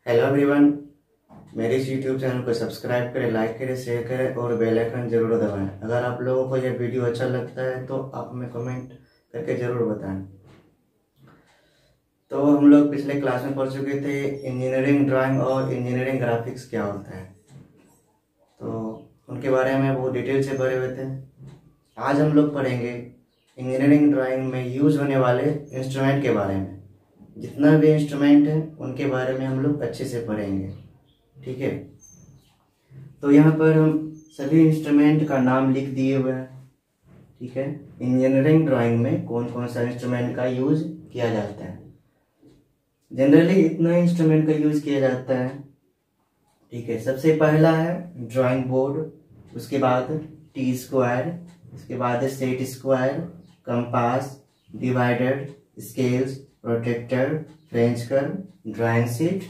Hello everyone, मेरे इस YouTube channel को सब्सक्राइब करें, लाइक करें, शेयर करें और बेल आइकन जरूर दबाएं। अगर आप लोगों को यह वीडियो अच्छा लगता है तो आप हमें कमेंट करके जरूर बताएं। तो हम लोग पिछले क्लास में पढ़ चुके थे इंजीनियरिंग ड्राइंग और इंजीनियरिंग ग्राफिक्स क्या होता है, तो उनके बारे में वो डिटेल से पढ़े हुए थे। आज हम लोग पढ़ेंगे इंजीनियरिंग ड्राइंग में यूज होने वाले इंस्ट्रूमेंट के बारे में। जितना भी इंस्ट्रूमेंट है उनके बारे में हम लोग अच्छे से पढ़ेंगे, ठीक है। तो यहाँ पर हम सभी इंस्ट्रूमेंट का नाम लिख दिए हुए हैं, ठीक है। इंजीनियरिंग ड्राइंग में कौन कौन सा इंस्ट्रूमेंट का यूज किया जाता है। जनरली इतना इंस्ट्रूमेंट का यूज किया जाता है, ठीक है। सबसे पहला है ड्राइंग बोर्ड, उसके बाद टी स्क्वायर, उसके बाद set square, compass, divider, scales, protector, French curve, drawing sheet,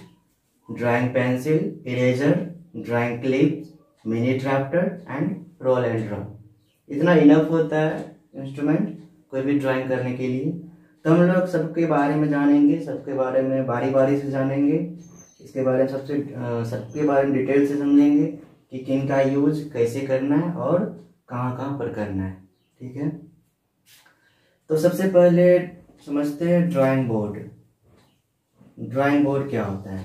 drawing pencil, eraser, drawing clip, mini drafter and roll and draw. इतना इनफ होता है इंस्ट्रूमेंट कोई भी ड्राइंग करने के लिए। तो हम लोग सबके बारे में जानेंगे, सबके बारे में बारी बारी से जानेंगे। इसके बारे में सबके बारे में डिटेल से समझेंगे कि किन का यूज कैसे करना है और कहाँ कहाँ पर करना है, ठीक है। तो सबसे पहले समझते हैं ड्राइंग बोर्ड। ड्राइंग बोर्ड क्या होता है?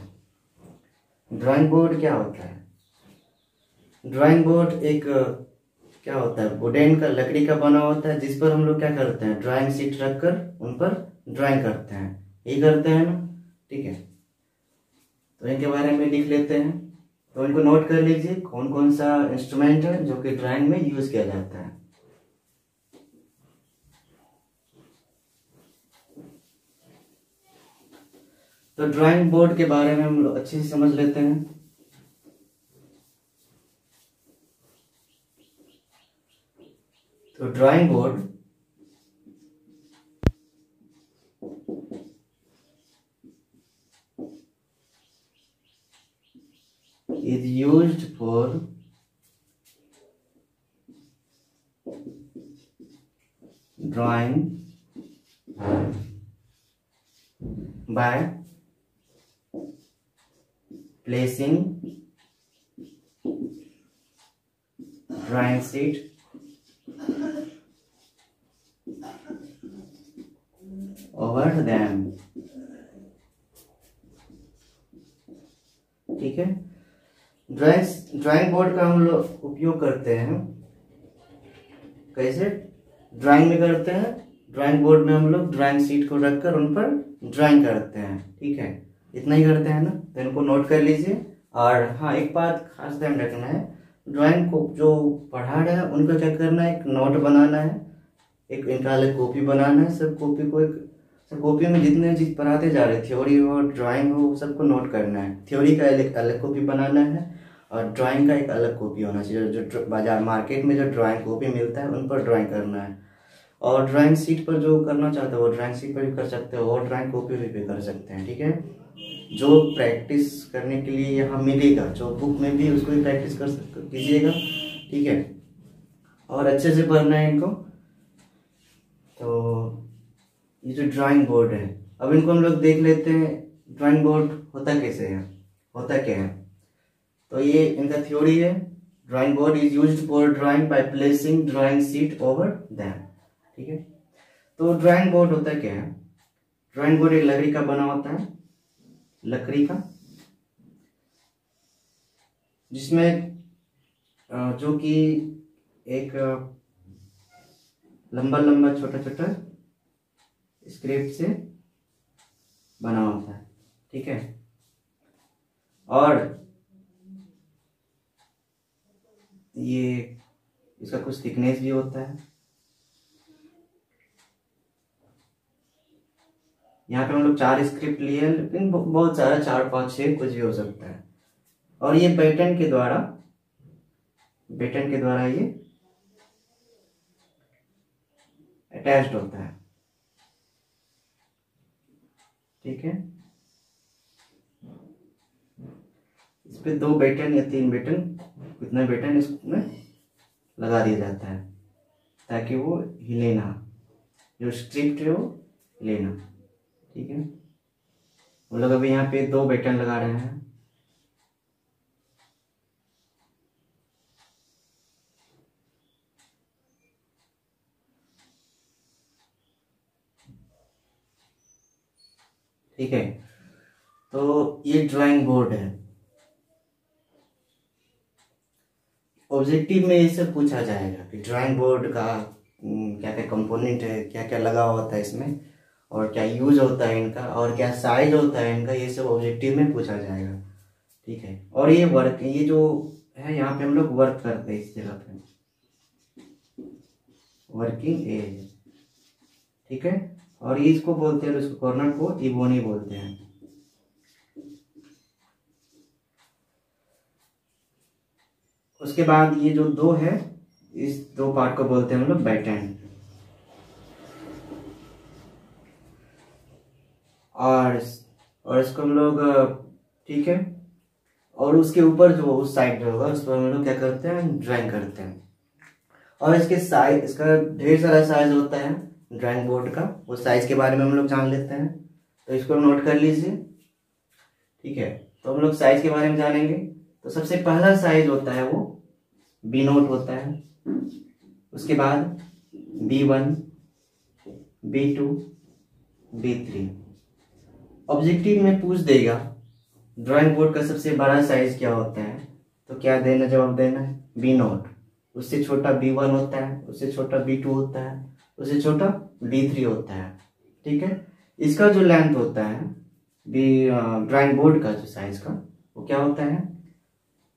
ड्राइंग बोर्ड क्या होता है? ड्राइंग बोर्ड एक क्या होता है, वुडन का, लकड़ी का बना होता है, जिस पर हम लोग क्या करते हैं, ड्राइंग शीट रखकर उन पर ड्राइंग करते हैं। यही करते हैं ना, ठीक है। तो इनके बारे में लिख लेते हैं। तो इनको नोट कर लीजिए कौन कौन सा इंस्ट्रूमेंट है जो कि ड्राइंग में यूज किया जाता है। तो ड्राइंग बोर्ड के बारे में हम लोग अच्छे से समझ लेते हैं। तो drawing board is used for drawing by placing drawing sheet over them, ठीक है। ड्राइंग बोर्ड का हम लोग उपयोग करते हैं कैसे? ड्राइंग में करते हैं। ड्राइंग बोर्ड में हम लोग ड्राइंग शीट को रखकर उन पर ड्राइंग करते हैं, ठीक है। इतना ही करते हैं ना, तो इनको नोट कर लीजिए। और हाँ, एक बात खास ध्यान रखना है, ड्राइंग को जो पढ़ा रहे हैं उनको क्या करना है, एक नोट बनाना है, एक इनका अलग कॉपी बनाना है। सब कॉपी में जितने चीज पढ़ाते जा रहे, थ्योरी हो, ड्राइंग हो, सबको नोट करना है। थ्योरी का अलग कॉपी बनाना है और ड्राइंग का एक अलग कॉपी होना चाहिए। जो बाजार मार्केट में जो ड्राइंग कॉपी मिलता है उन पर ड्राइंग करना है। और ड्राइंग शीट पर जो करना चाहते हो वो ड्राइंग शीट पर भी कर सकते हो और ड्राइंग कॉपी भी कर सकते हैं, ठीक है। जो प्रैक्टिस करने के लिए यहाँ मिलेगा, जो बुक में भी, उसको भी प्रैक्टिस कीजिएगा, ठीक है। और अच्छे से पढ़ना है इनको। तो ये जो ड्राइंग बोर्ड है, अब इनको हम लोग देख लेते हैं ड्राइंग बोर्ड होता कैसे है, होता क्या है। तो ये इनका थ्योरी है। Drawing board is used for drawing by placing drawing sheet over them, ठीक है। तो ड्राइंग बोर्ड होता क्या है? ड्राइंग बोर्ड एक लकड़ी का बना होता है, लकड़ी का, जिसमें जो कि एक लंबा लंबा छोटा छोटा स्क्रिप्ट से बना होता है, ठीक है। और ये इसका कुछ थिकनेस भी होता है। यहाँ पे हम लोग 4 स्क्रिप्ट लिए हैं, लेकिन बहुत सारा 4, 5, 6 कुछ भी हो सकता है। और ये बैटन के द्वारा ये अटैच्ड होता है, ठीक है। इस पे 2 बटन या 3 बटन, इतना बटन इसमें लगा दिया जाता है ताकि वो हिले ना, जो स्क्रिप्ट है वो हिले ना, ठीक है। हम लोग अभी यहाँ पे 2 बटन लगा रहे हैं। ठीक है, तो ये ड्राइंग बोर्ड है। ऑब्जेक्टिव में ये सब पूछा जाएगा कि ड्राइंग बोर्ड का क्या क्या कंपोनेंट है, क्या क्या लगा होता है इसमें, और क्या यूज होता है इनका, और क्या साइज होता है इनका, ये सब ऑब्जेक्टिव में पूछा जाएगा। ठीक है, और ये जो है यहाँ पे हम लोग वर्क करते हैं इस जगह पे, वर्किंग एज। ठीक है, और ये इसको बोलते हैं, इसको कॉर्नर को इबोनी बोलते हैं। उसके बाद ये जो 2 है, इस 2 पार्ट को बोलते हैं हम लोग बैक एंड। और इसको हम लोग, ठीक है, और उसके ऊपर जो उस साइड जो होगा उस पर हम लोग क्या करते हैं, ड्राइंग करते हैं। और इसके साइज, इसका ढेर सारा साइज होता है ड्राइंग बोर्ड का, उस साइज के बारे में हम लोग जान लेते हैं, तो इसको नोट कर लीजिए। ठीक है, तो हम लोग साइज के बारे में जानेंगे। तो सबसे पहला साइज होता है वो बी नोट होता है, उसके बाद B1, B2, B3। ऑब्जेक्टिव में पूछ देगा ड्राइंग बोर्ड का सबसे बड़ा साइज क्या होता है, तो क्या देना, जवाब देना है बी नोट। उससे छोटा B1 होता है, उससे छोटा B2 होता है, उससे छोटा B3 होता है। ठीक है, इसका जो लेंथ होता है ड्राइंग बोर्ड का जो साइज का, वो क्या होता है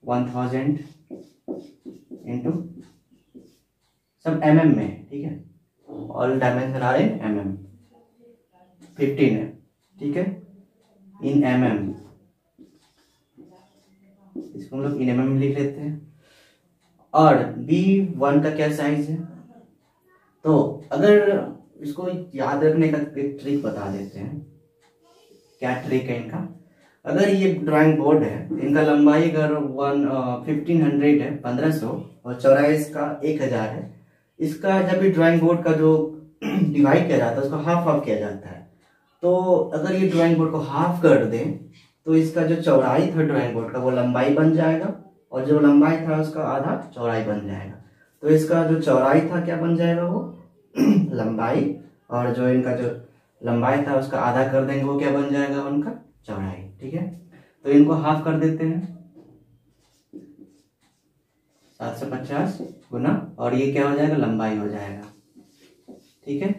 1000 इंटू सब mm में। ठीक है, all dimension are in mm, 15 है। ठीक है, इन mm, इसको हम लोग इन mm में लिख लेते हैं। और B1 का क्या साइज है, तो अगर इसको याद रखने का एक ट्रिक बता देते हैं। क्या ट्रिक है इनका, अगर ये ड्राइंग बोर्ड है, इनका लंबाई अगर 1500 है, 1500, और चौड़ाई इसका 1000 है, इसका जब भी ड्राइंग बोर्ड का जो डिवाइड किया जाता है उसको हाफ हाफ किया जाता है। तो अगर ये ड्राइंग बोर्ड को हाफ कर दें तो इसका जो चौड़ाई था ड्राइंग बोर्ड का वो लंबाई बन जाएगा, और जो लंबाई था उसका आधा चौड़ाई बन जाएगा। तो इसका जो चौड़ाई था क्या बन जाएगा, वो लंबाई, और जो इनका जो लंबाई था उसका आधा कर देंगे, वो क्या बन जाएगा उनका चौड़ाई। ठीक है, तो इनको हाफ कर देते हैं, 750 गुना, और ये क्या हो जाएगा, लंबाई हो जाएगा। ठीक है,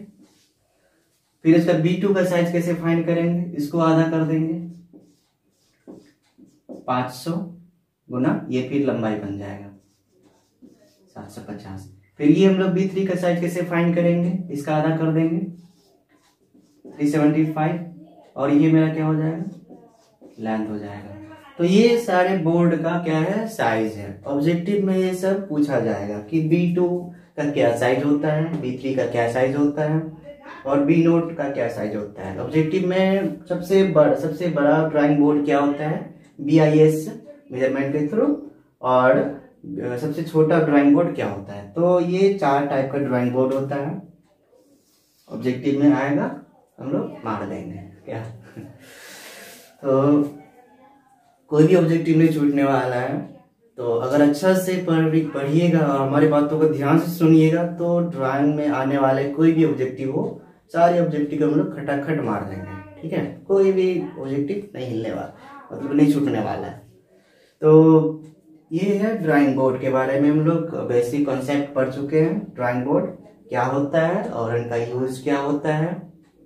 फिर इसका B2 का साइज कैसे फाइंड करेंगे, इसको आधा कर देंगे, 500 गुना, ये फिर लंबाई बन जाएगा 750। फिर ये हम लोग B3 का साइज कैसे फाइंड करेंगे, इसका आधा कर देंगे 375, और ये मेरा क्या हो जाएगा, लेंथ हो जाएगा। तो ये सारे बोर्ड का क्या है, साइज है। ऑब्जेक्टिव में ये सब पूछा जाएगा कि B2 का क्या साइज होता है, B3 का क्या साइज होता है, और B नोट का क्या साइज होता है। ऑब्जेक्टिव में सबसे बड़ा ड्राइंग बोर्ड क्या होता है, BIS मेजरमेंट के थ्रू, और सबसे छोटा ड्राइंग बोर्ड क्या होता है। तो ये 4 टाइप का ड्राइंग बोर्ड होता है। ऑब्जेक्टिव में आएगा, हम लोग मार देंगे क्या तो कोई भी ऑब्जेक्टिव नहीं छूटने वाला है। तो अगर अच्छा से पढ़िएगा और हमारी बातों को ध्यान से सुनिएगा तो ड्राइंग में आने वाले कोई भी ऑब्जेक्टिव हो, सारे ऑब्जेक्टिव को हम लोग खटाखट मार देंगे। ठीक है, कोई भी ऑब्जेक्टिव नहीं हिलने वाला, मतलब नहीं छूटने वाला है। तो ये है ड्राइंग बोर्ड के बारे में, हम लोग बेसिक कॉन्सेप्ट पढ़ चुके हैं। ड्राइंग बोर्ड क्या होता है और इनका यूज क्या होता है।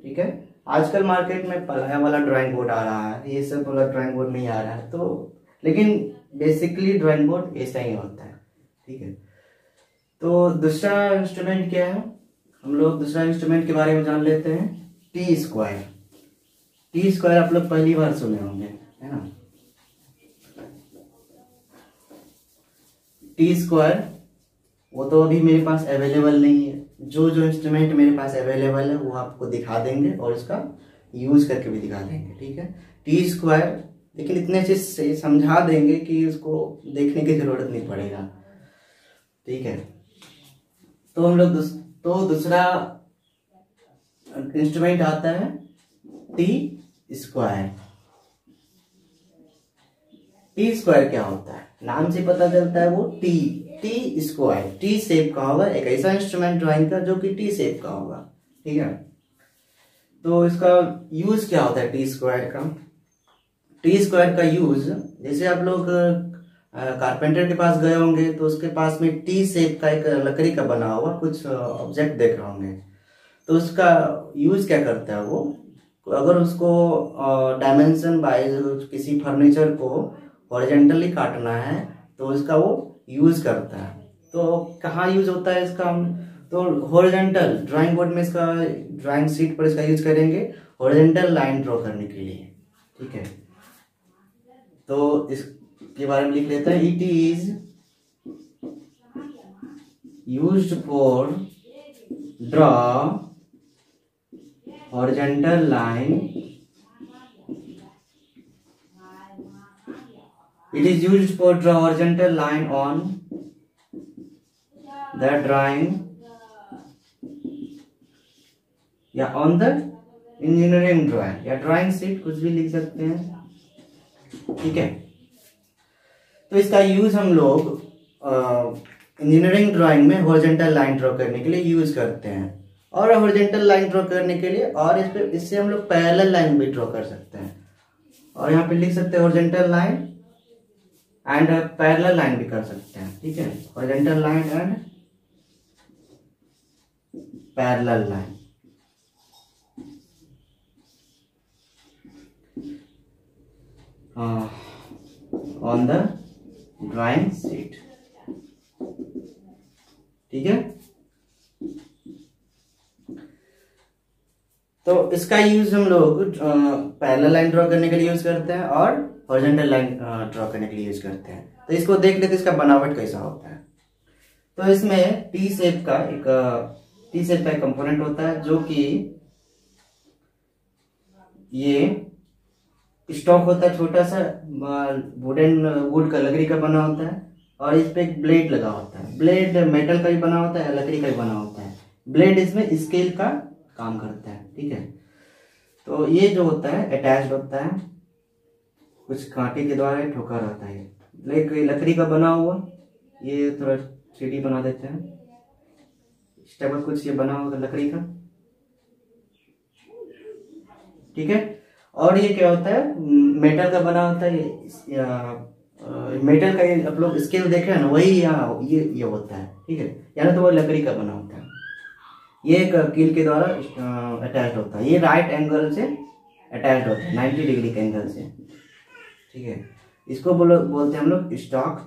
ठीक है, आजकल मार्केट में पलाया वाला ड्राइंग बोर्ड आ रहा है, ये सब वाला ड्राइंग बोर्ड नहीं आ रहा है। तो लेकिन बेसिकली ड्राइंग बोर्ड ऐसा ही होता है। ठीक है, तो दूसरा इंस्ट्रूमेंट क्या है, हम लोग दूसरा इंस्ट्रूमेंट के बारे में जान लेते हैं, टी स्क्वायर। टी स्क्वायर आप लोग पहली बार सुने होंगे, है ना। टी स्क्वायर वो तो अभी मेरे पास अवेलेबल नहीं है। जो जो इंस्ट्रूमेंट मेरे पास अवेलेबल है वो आपको दिखा देंगे और उसका यूज करके भी दिखा देंगे। ठीक है, टी स्क्वायर, लेकिन इतने चीज से समझा देंगे कि उसको देखने की जरूरत नहीं पड़ेगा। ठीक है, तो हम लोग दूसरा इंस्ट्रूमेंट आता है टी स्क्वायर। टी स्क्वायर क्या होता है, नाम से पता चलता है वो टी स्क्वायर, टी शेप का होगा, एक ऐसा इंस्ट्रूमेंट ड्राइंग का जो कि टी शेप का होगा। ठीक है, तो इसका यूज क्या होता है टी स्क्वायर का? टी स्क्वायर का यूज, जैसे आप लोग कारपेंटर के पास गए होंगे तो उसके पास में टी शेप का एक लकड़ी का बना हुआ कुछ ऑब्जेक्ट देख रहे होंगे, तो उसका यूज क्या करता है वो, अगर उसको डायमेंशन वाइज किसी फर्नीचर को हॉरिजॉन्टली काटना है तो उसका वो यूज करता है। तो कहाँ यूज होता है इसका? तो हॉरिजॉन्टल ड्राइंग बोर्ड में इसका, ड्राइंग शीट पर इसका यूज करेंगे हॉरिजॉन्टल लाइन ड्रॉ करने के लिए। ठीक है, तो इसके बारे में लिख लेते हैं, it is used for draw horizontal line, it is used for draw horizontal line on the drawing या on the engineering drawing या ड्राइंग शीट, कुछ भी लिख सकते हैं। ठीक है, तो इसका यूज हम लोग इंजीनियरिंग ड्राइंग में हॉरिजॉन्टल लाइन ड्रॉ करने के लिए यूज करते हैं, और हॉरिजॉन्टल लाइन ड्रॉ करने के लिए, और इससे हम लोग पैरेलल लाइन भी ड्रॉ कर सकते हैं, और यहाँ पे लिख सकते हैं horizontal line and parallel line भी कर सकते हैं। ठीक है, horizontal line and parallel line. On the drawing sheet. ठीक है, तो इसका यूज हम लोग पैरेलल लाइन ड्रॉ करने के लिए यूज करते हैं और हॉरिजॉन्टल लाइन ड्रॉ करने के लिए यूज करते हैं। तो इसको देख लेते हैं इसका बनावट कैसा होता है। तो इसमें टी शेप का एक कंपोनेंट होता है जो कि ये स्टॉक होता है, छोटा सा वुड का, लकड़ी का बना होता है, और इस पे एक ब्लेड लगा होता है। ब्लेड मेटल का भी बना होता है, लकड़ी का भी बना होता है। ब्लेड इसमें स्केल का काम करता है। ठीक है, तो ये जो होता है अटैच्ड होता है, कुछ कांटे के द्वारा ठोका रहता है। लकड़ी का बना हुआ, ये थोड़ा 3D बना देते हैं, इस टाइप का कुछ ये बना होगा लकड़ी का। ठीक है, और ये क्या होता है, मेटल का बना होता है, मेटल का ये आप लोग स्केल देख रहे हैं ना, वही यहाँ ये होता है। ठीक है, यानी तो वो लकड़ी का बना होता है, ये एक कील के द्वारा अटैच होता है। ये राइट एंगल से अटैच होता है, 90 डिग्री के एंगल से। ठीक है, इसको बोलते हैं हम लोग स्टॉक,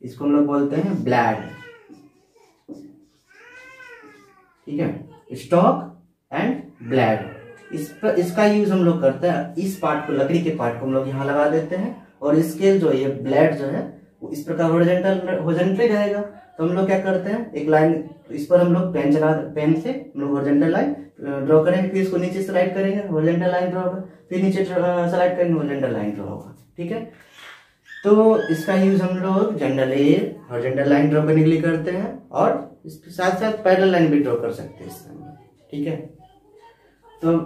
इसको हम लोग बोलते हैं ब्लेड। ठीक है, स्टॉक एंड ब्लेड, इसका यूज हम लोग करते हैं। इस पार्ट को, लकड़ी के पार्ट को हम लोग यहाँ लगा देते हैं, और स्केल जो ये ब्लेड जो है वो इस प्रकार हॉरिजॉन्टली रहेगा। तो हम लोग क्या करते हैं, एक लाइन इस पर हम लोग पेन से हम लोग हॉरिजॉन्टल लाइन ड्रॉ करेंगे, फिर इसको नीचे स्लाइड करेंगे, हॉरिजॉन्टल लाइन ड्रॉ होगा, फिर नीचे स्लाइड करेंगे, हॉरिजॉन्टल लाइन ड्रॉ होगा। ठीक है, तो इसका यूज हम लोग जनरली हॉरिजॉन्टल लाइन ड्रॉ करने के लिए करते हैं, और इसके साथ साथ पैरेलल लाइन भी ड्रॉ कर सकते हैं इसमें। ठीक है, तो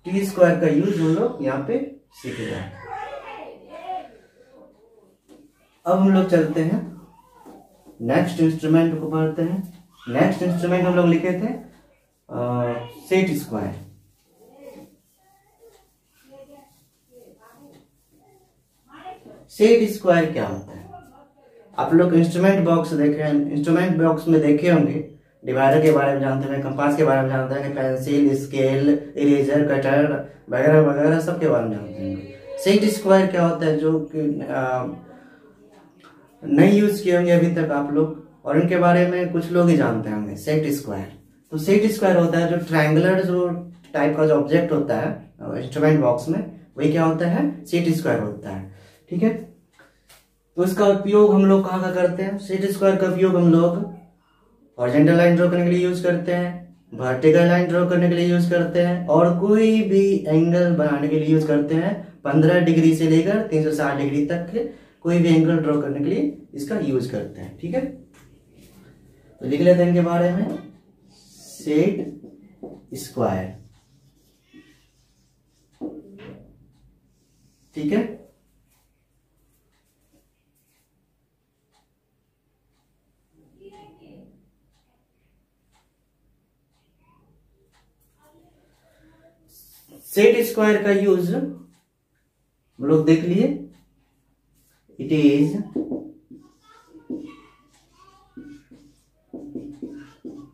टी स्क्वायर का यूज हम लोग यहाँ पे सीख जाए। अब हम लोग चलते हैं नेक्स्ट इंस्ट्रूमेंट को पढ़ते हैं। नेक्स्ट इंस्ट्रूमेंट हम लोग लिखे थे सेट स्क्वायर। सेट स्क्वायर क्या होता है? आप लोग इंस्ट्रूमेंट बॉक्स देखे, इंस्ट्रूमेंट बॉक्स में देखे होंगे, डिवाइडर के बारे में जानते हैं, कंपास के बारे में जानते हैं, पेंसिल, स्केल, इरेजर, कटर वगैरह वगैरह सब के बारे में जानते हैं। सेट स्क्वायर क्या होता है, जो कि नहीं यूज किए होंगे अभी तक आप लोग, और इनके बारे में कुछ लोग ही जानते होंगे। सेट स्क्वायर, तो सेट स्क्वायर होता है जो ट्रायंगुलर जो टाइप का जो ऑब्जेक्ट होता है इंस्ट्रूमेंट बॉक्स में, वही क्या होता है, सेट स्क्वायर होता है। ठीक है, तो इसका उपयोग हम लोग कहाँ करते हैं? सेट स्क्वायर का उपयोग हम लोग हॉरिजॉन्टल लाइन ड्रॉ करने के लिए यूज करते हैं, वर्टिकल लाइन ड्रॉ करने के लिए यूज करते हैं, और कोई भी एंगल बनाने के लिए यूज करते हैं। 15 डिग्री से लेकर 360 डिग्री तक के कोई भी एंगल ड्रॉ करने के लिए इसका यूज करते हैं। ठीक है, तो लिख लेते हैं इनके बारे में, सेट स्क्वायर। ठीक है, सेट स्क्वायर का यूज हम लोग देख लिए, it is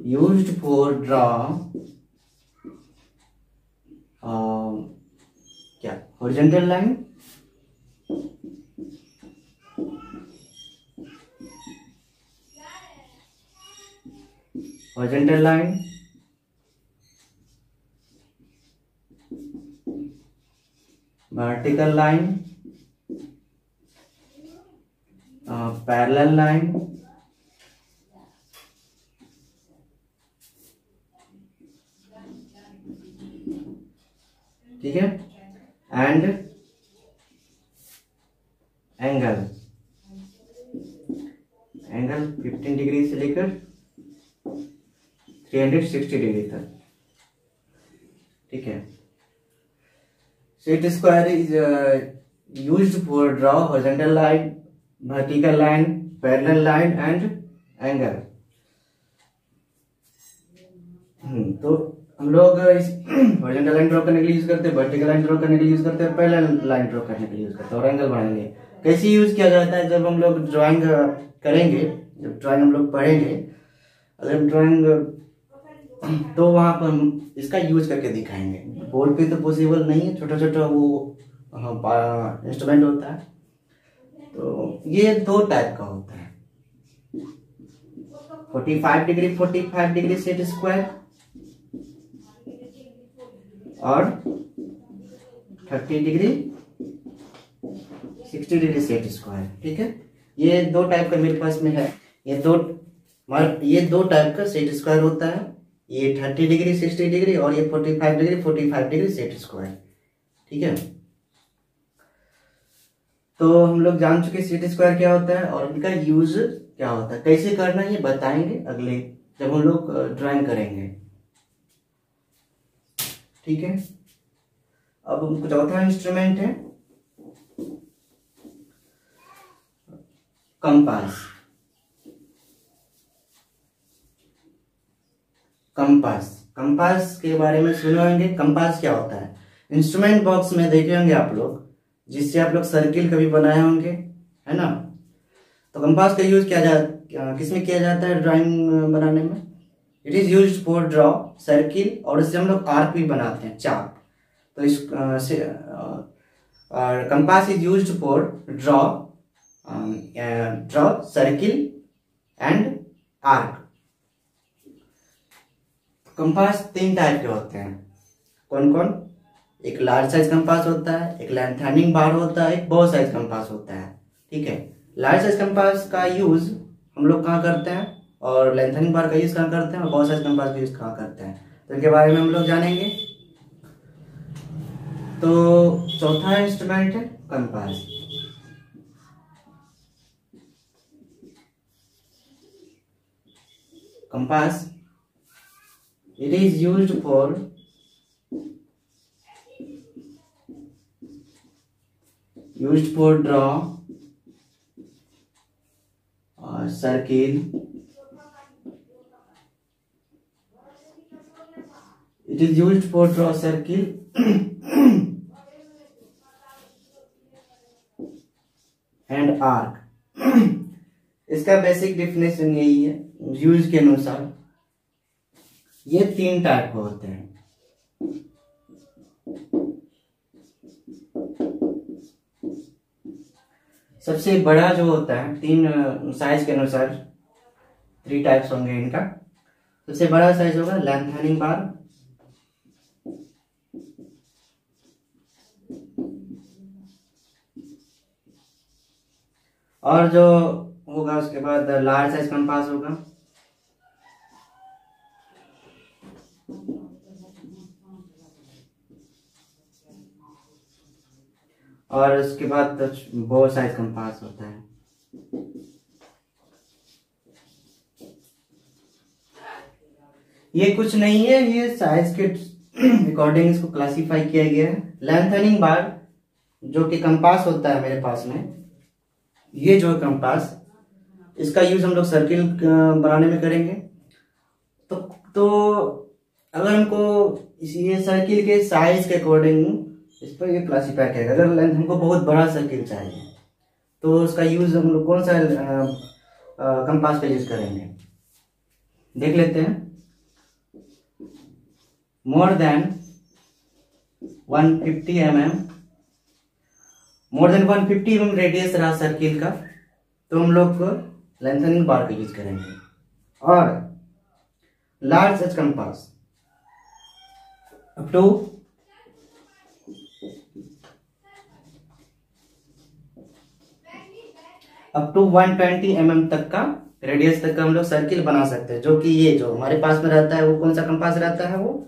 used for draw क्या horizontal line, horizontal line, vertical line, parallel line, ठीक है, एंड एंगल, एंगल 15 डिग्री से लेकर 360 डिग्री तक, ठीक है। Set square is used for draw horizontal line, vertical line, parallel line and angle. तो हम लोग इस हॉरिजॉन्टल लाइन ड्रॉ करने के लिए यूज करते हैं, वर्टिकल लाइन ड्रॉ करने के लिए यूज करते हैं, पैरेलल लाइन ड्रॉ करने के लिए यूज करते हैं, और एंगल बनाएंगे। कैसे यूज किया जाता है? जब हम लोग ड्राइंग करेंगे, जब ड्राइंग हम लोग पढ़ेंगे, अगर ड्राइंग तो वहां पर हम इसका यूज करके दिखाएंगे। बोर्ड पे तो पॉसिबल नहीं है, छोटा छोटा वो इंस्ट्रूमेंट होता है। तो ये दो टाइप का होता है, 45 डिग्री सेट स्क्वायर और 30 डिग्री 60 डिग्री सेट स्क्वायर, ठीक है। ये दो टाइप का मेरे पास में है, ये दो टाइप का सेट स्क्वायर होता है, ये 30 डिग्री 60 डिग्री और ये 45 डिग्री सेट स्क्वायर, ठीक है। तो हम लोग जान चुके सेट स्क्वायर क्या होता है और इनका यूज क्या होता है, कैसे करना है ये बताएंगे अगले जब हम लोग ड्राइंग करेंगे, ठीक है। अब चौथा इंस्ट्रूमेंट है कंपास। कंपास के बारे में सुने होंगे। कंपास क्या होता है? इंस्ट्रूमेंट बॉक्स में देखे होंगे आप लोग, जिससे आप लोग सर्किल कभी बनाए होंगे, है ना। तो कंपास का यूज किसमें किया जाता है ड्राइंग बनाने में? It is used for draw circle, और इससे हम लोग आर्क भी बनाते हैं, चाप। तो इस compass is used for draw circle and arc. Compass 3 type के होते हैं। कौन कौन? एक लार्ज साइज कंपास होता है, एक लेंथनिंग बार होता है, एक बॉ साइज कंपास होता है, ठीक है। लार्ज साइज कंपास का यूज हम लोग कहाँ करते हैं, और लेंथनिंग बार का यूज कहाँ करते हैं, और बॉ साइज कंपास का यूज कहाँ करते हैं, तो इनके बारे में हम लोग जानेंगे। तो चौथा इंस्ट्रूमेंट है compass. Compass it is used for draw circle, it is used for draw circle and arc। इसका बेसिक डेफिनेशन यही है यूज के अनुसार। ये 3 टाइप के होते हैं। सबसे बड़ा जो होता है, 3 साइज के अनुसार 3 टाइप्स होंगे इनका। सबसे बड़ा साइज होगा लेंथनिंग बार, और जो होगा उसके बाद लार्ज साइज कंपास होगा, और उसके बाद बॉ साइज कंपास होता है। ये कुछ नहीं है, ये साइज के अकॉर्डिंग इसको क्लासिफाई किया गया है। लेंथनिंग बार जो कि कंपास होता है मेरे पास में, ये जो कंपास, इसका यूज हम लोग सर्किल बनाने में करेंगे। तो अगर हमको ये सर्किल के साइज के अकॉर्डिंग इस पर ये क्लासीफाई करेगा। अगर लेंथ हमको बहुत बड़ा सर्किल चाहिए तो उसका यूज हम लोग कौन सा कंपास का यूज करेंगे, देख लेते हैं। More than 150 mm, more than 150 mm radius रहा सर्किल का, तो हम लोग को लेंथनिंग बार का यूज करेंगे। और large edge compass up to 120 mm तक का रेडियस तक का हम लोग सर्किल बना सकते हैं, जो कि ये जो हमारे पास में रहता है वो कौन सा कंपास रहता है, वो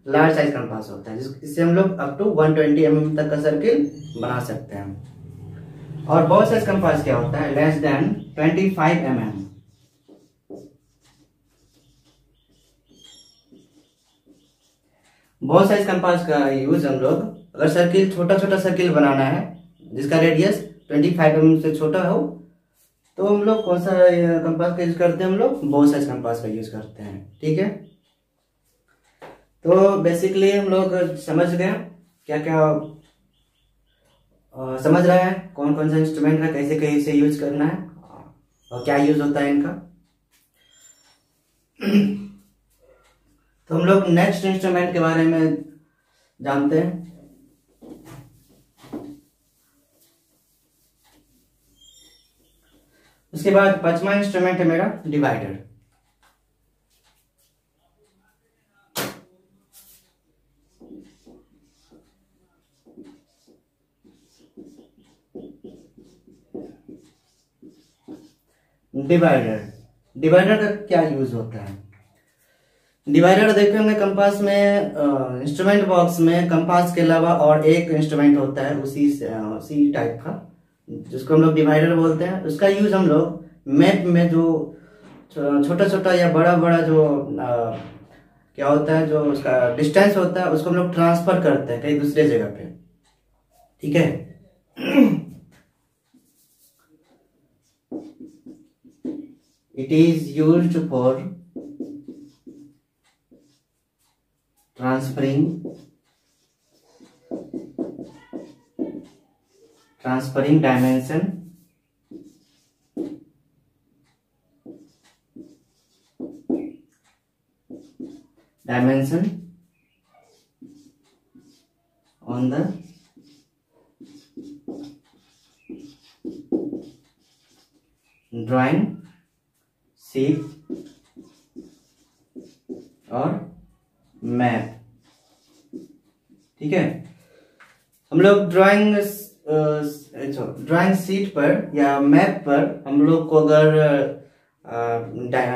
लार्ज साइज कंपास होता है, इससे हम लोग अप टू 120 mm तक का सर्किल बना सकते हैं। और बहुत साइज कंपास क्या होता है, लेस देन 25 mm। बहुत साइज कंपास का यूज हम लोग अगर सर्किल छोटा छोटा सर्किल बनाना है जिसका रेडियस 25 mm से छोटा हो, तो हम लोग कौन सा कंपास का यूज करते हैं, हम लोग बहुत साइज कंपास का यूज करते हैं। ठीक है, तो बेसिकली हम लोग समझ गए क्या क्या समझ रहे हैं, कौन कौन सा इंस्ट्रूमेंट है, कैसे कैसे यूज करना है और क्या यूज होता है इनका। तो हम लोग नेक्स्ट इंस्ट्रूमेंट के बारे में जानते हैं। उसके बाद 5वां इंस्ट्रूमेंट है मेरा डिवाइडर। डिवाइडर का क्या यूज होता है, डिवाइडर देखे होंगे कंपास में, इंस्ट्रूमेंट बॉक्स में कंपास के अलावा और एक इंस्ट्रूमेंट होता है उसी टाइप का, जिसको हम लोग डिवाइडर बोलते हैं। उसका यूज हम लोग मैप में जो छोटा छोटा या बड़ा बड़ा जो क्या होता है, जो उसका डिस्टेंस होता है उसको हम लोग ट्रांसफर करते हैं कहीं दूसरे जगह पे। ठीक है, it is used for transferring dimension on the drawing sheet और मैप। ठीक है, हम लोग ड्राइंग शीट पर या मैप पर हम लोग को अगर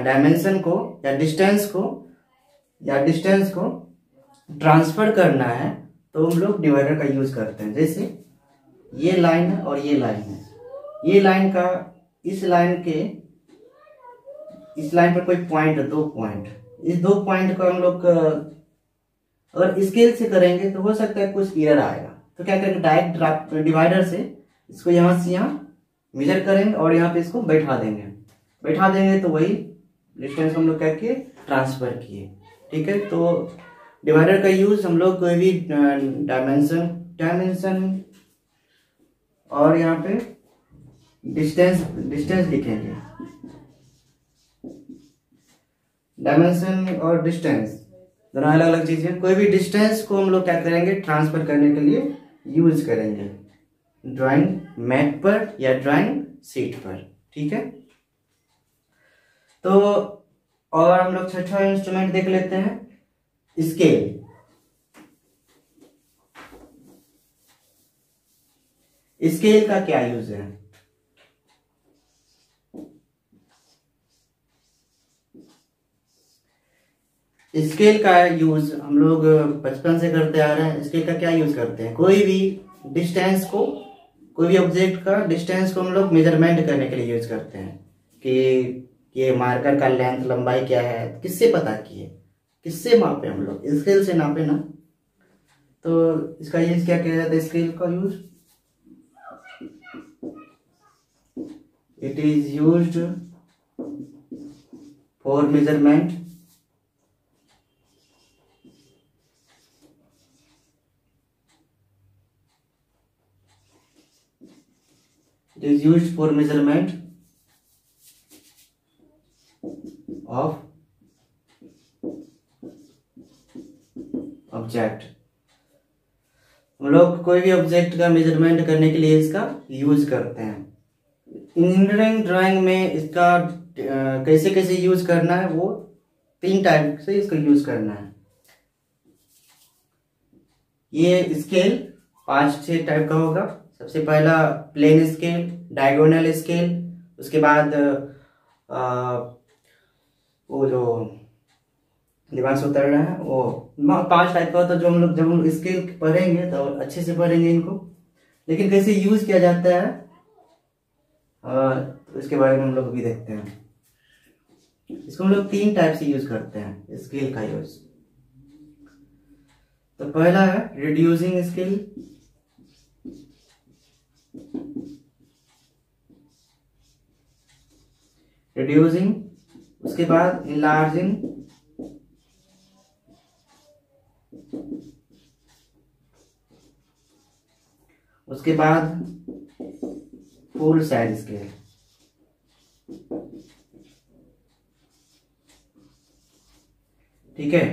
डायमेंशन को या डिस्टेंस को ट्रांसफर करना है तो हम लोग डिवाइडर का यूज करते हैं। जैसे ये लाइन है और ये लाइन है, ये लाइन का इस लाइन पर कोई पॉइंट है, 2 पॉइंट, इस 2 पॉइंट को हम लोग अगर स्केल से करेंगे तो हो सकता है कुछ एरर आएगा, तो क्या करेंगे, डायरेक्ट डिवाइडर से इसको यहाँ से यहाँ मेजर करेंगे और यहाँ पे इसको बैठा देंगे तो वही डिस्टेंस हम लोग क्या किए, ट्रांसफर किए। ठीक है, तो डिवाइडर का यूज हम लोग कोई भी डायमेंशन और यहाँ पे डिस्टेंस लिखेंगे, डायमेंशन और डिस्टेंस दोनों अलग अलग चीजें, कोई भी डिस्टेंस को हम लोग क्या करेंगे, ट्रांसफर करने के लिए यूज करेंगे ड्राइंग मैट पर या ड्राइंग शीट पर। ठीक है, तो और हम लोग छठा इंस्ट्रूमेंट देख लेते हैं, स्केल। स्केल का क्या यूज है, स्केल का यूज हम लोग बचपन से करते आ रहे हैं। स्केल का क्या यूज करते हैं, कोई भी ऑब्जेक्ट का डिस्टेंस को हम लोग मेजरमेंट करने के लिए यूज करते हैं कि ये मार्कर का लेंथ लंबाई क्या है, किससे पता किए, किससे मापे, हम लोग स्केल से नापे ना। तो इसका यूज क्या किया जाता है, स्केल का use, it is used for measurement it is used for measurement of object. हम लोग कोई भी ऑब्जेक्ट का मेजरमेंट करने के लिए इसका यूज करते हैं। इंजीनियरिंग ड्राइंग में इसका कैसे कैसे यूज करना है, वो 3 टाइप से इसको यूज करना है। ये स्केल 5-6 टाइप का होगा। सबसे पहला प्लेन स्केल, डायगोनल स्केल, उसके बाद वो जो दिमाग से उतर रहा है वो 5 टाइप का होता है, जो हम लोग जब हम स्केल पढ़ेंगे तो अच्छे से पढ़ेंगे इनको। लेकिन कैसे यूज किया जाता है तो इसके बारे में हम लोग भी देखते हैं। इसको हम लोग 3 टाइप से यूज करते हैं स्केल का यूज। तो पहला है रिड्यूसिंग स्केल, रिड्यूसिंग, उसके बाद इनलार्जिंग, उसके बाद फुल साइज स्केल। ठीक है,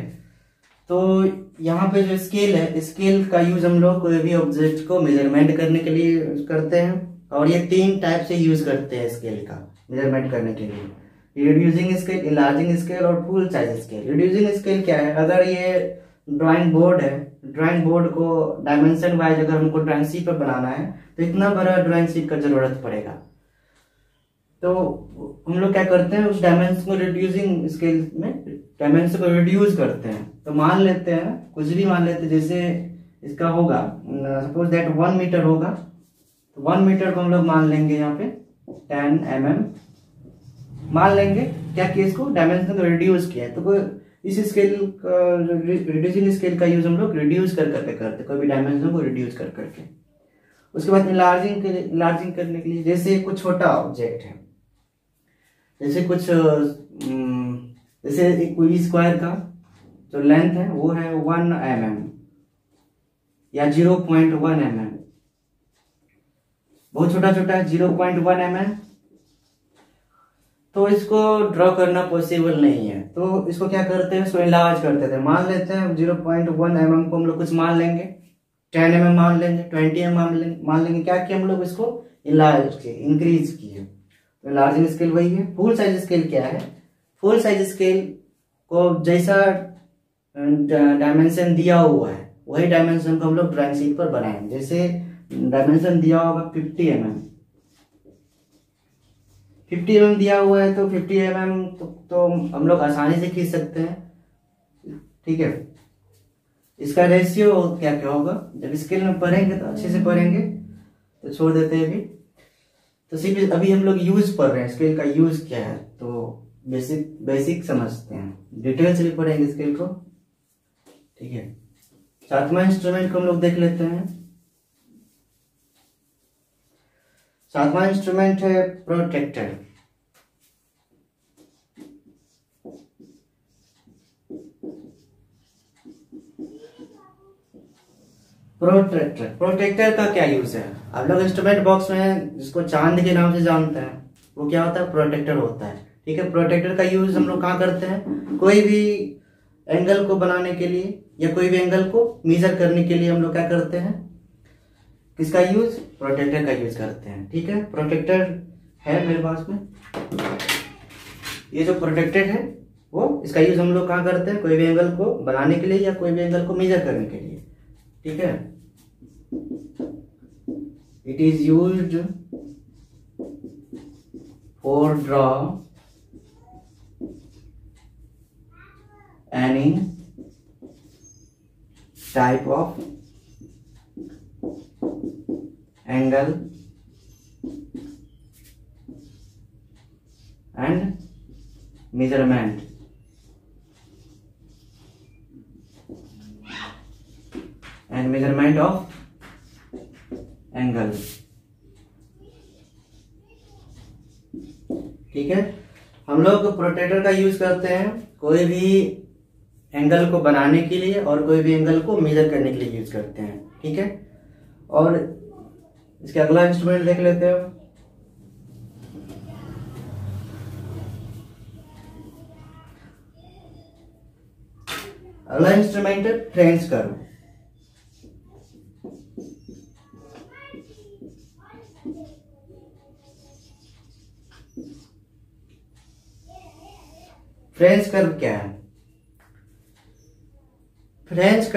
तो यहाँ पे जो स्केल है, स्केल का यूज हम लोग कोई भी ऑब्जेक्ट को मेजरमेंट करने के लिए करते हैं। और ये 3 टाइप से यूज करते हैं स्केल का मेजरमेंट करने के लिए, रिड्यूसिंग स्केल, इनलार्जिंग स्केल और full size scale. Reducing scale क्या है? अगर ये ड्राइंग बोर्ड है, ड्राइंग बोर्ड को डायमेंशन वाइज अगर हमको ड्राइंग शीट पर बनाना है तो इतना बड़ा ड्राइंग शीट का जरूरत पड़ेगा। तो हम लोग क्या करते हैं, उस डायमेंशन को रिड्यूसिंग स्केल में डायमेंशन को रिड्यूस करते हैं। तो मान लेते हैं, कुछ भी मान लेते हैं, जैसे इसका होगा सपोज दैट 1 मीटर होगा, तो 1 मीटर को हम लोग मान लेंगे यहाँ पे 10 mm मान लेंगे। क्या किया, इसको डायमेंशन को रिड्यूस किया है। तो कोई इस स्केल रिड्यूसिंग स्केल का यूज हम लोग रिड्यूस कर करके करते, कोई भी डायमेंशन को रिड्यूस कर करके। उसके बाद इनलार्जिंग करने के लिए, जैसे कुछ छोटा ऑब्जेक्ट है, जैसे कुछ जैसे कोई स्क्वायर का जो लेंथ है वो है 1 mm या 0.1 mm, बहुत छोटा छोटा है 0.1 mm, तो इसको ड्रॉ करना पॉसिबल नहीं है। तो इसको क्या करते हैं, इसको इनलार्ज करते थे। मान लेते हैं 0.1 mm को हम लोग कुछ मान लेंगे, 10 mm मान लेंगे, 20 mm मान लेंगे। क्या किया हम लोग, इसको इनलार्ज किए, इंक्रीज किए। तो लार्जिंग स्केल वही है। फुल साइज स्केल क्या है? फुल साइज स्केल को जैसा डायमेंशन दिया हुआ है वही डायमेंशन को हम लोग ड्राइंग शीट पर बनाएंगे। जैसे डायमेंशन दिया होगा 50 mm, 50 mm दिया हुआ है, तो 50 mm तो हम लोग आसानी से खींच सकते हैं। ठीक है, इसका रेशियो क्या क्या होगा, जब स्केल में पढ़ेंगे तो अच्छे से पढ़ेंगे, तो छोड़ देते हैं अभी। तो सिर्फ अभी हम लोग यूज पढ़ रहे हैं, स्केल का यूज क्या है, तो बेसिक समझते हैं, डिटेल से भी पढ़ेंगे स्केल को। ठीक है, 7वां इंस्ट्रूमेंट को हम लोग देख लेते हैं। 7वां इंस्ट्रूमेंट है प्रोट्रैक्टर। प्रोट्रैक्टर का क्या यूज है? आप लोग इंस्ट्रूमेंट बॉक्स में जिसको चांद के नाम से जानते हैं, वो क्या होता है, प्रोट्रैक्टर होता है। ठीक है, प्रोट्रैक्टर का यूज हम लोग कहाँ करते हैं, कोई भी एंगल को बनाने के लिए या कोई भी एंगल को मेजर करने के लिए हम लोग क्या करते हैं, किसका यूज, प्रोट्रैक्टर का यूज करते हैं। ठीक है, प्रोट्रैक्टर है मेरे पास में, ये जो प्रोट्रैक्टर है वो, इसका यूज हम लोग कहाँ करते हैं, कोई भी एंगल को बनाने के लिए या कोई भी एंगल को मेजर करने के लिए। ठीक है, it is used for draw any type of angle and measurement of angle. ठीक है, हम लोग प्रोट्रैक्टर का यूज करते हैं कोई भी एंगल को बनाने के लिए और कोई भी एंगल को मेजर करने के लिए यूज करते हैं। ठीक है, और इसके अगला इंस्ट्रूमेंट देख लेते हैं, अगला इंस्ट्रूमेंट है फ्रेंच कर्व। फ्रेंच कर्व क्या है? फ्रेंच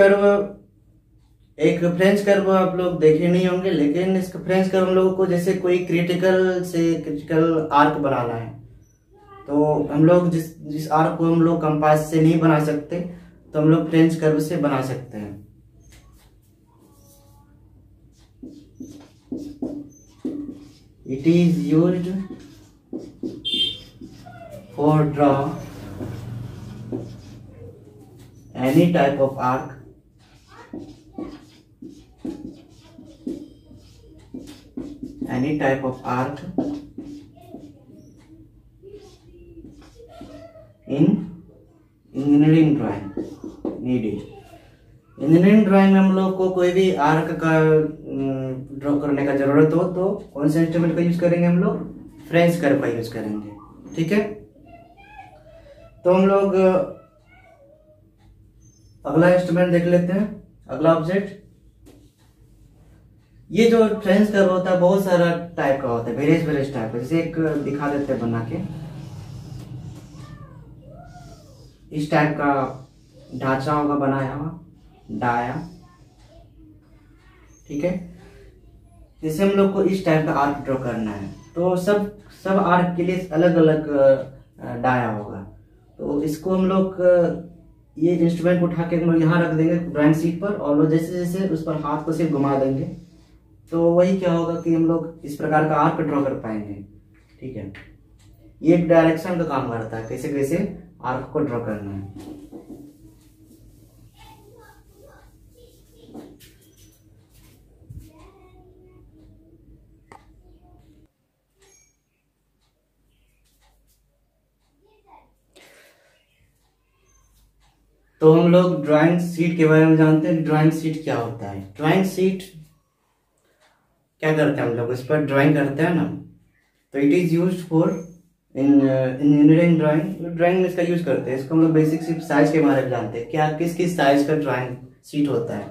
कर्व आप लोग देखे नहीं होंगे, लेकिन इसका फ्रेंच कर्व हम लोगों को जैसे कोई क्रिटिकल आर्क बनाना है, तो हम लोग जिस आर्क को हम लोग कंपास से नहीं बना सकते, तो हम लोग फ्रेंच कर्व से बना सकते हैं। It is used for draw any type of arc in engineering drawing needed। Engineering drawing में हम लोग को कोई भी आर्क का ड्रॉ करने का जरूरत हो तो कौन से इंस्ट्रूमेंट का यूज करेंगे? हम लोग फ्रेंच कर्व का यूज करेंगे। ठीक है, तो हम लोग अगला इंस्ट्रूमेंट देख लेते हैं। अगला ऑब्जेक्ट, ये जो फ्रेंच कर्व होता है बहुत सारा टाइप का होता है, वेरियस टाइप का। जैसे एक दिखा देते हैं बना के, इस टाइप का ढांचा होगा बनाया हुआ, डाया। ठीक है, जैसे हम लोग को इस टाइप का आर्क ड्रॉ करना है, तो सब आर्क के लिए अलग अलग डाया होगा। तो इसको हम लोग ये इंस्ट्रूमेंट को उठा के हम लोग यहाँ रख देंगे ड्राइंग शीट पर, और लोग जैसे जैसे उस पर हाथ को सिर्फ घुमा देंगे, तो वही क्या होगा कि हम लोग इस प्रकार का आर्क ड्रॉ कर पाएंगे। ठीक है, ये एक डायरेक्शन का काम करता है, कैसे कैसे आर्क को ड्रॉ करना है। तो हम लोग ड्राइंग शीट के बारे में जानते हैं। ड्राइंग शीट क्या होता है? ड्राइंग शीट क्या करते हैं हम लोग, इस पर ड्राइंग करते हैं ना, तो it is used for engineering drawing में इसका यूज करते हैं। इसको हम लोग बेसिक सिर्फ साइज के बारे में जानते हैं, क्या किस किस साइज का ड्राइंग शीट होता है।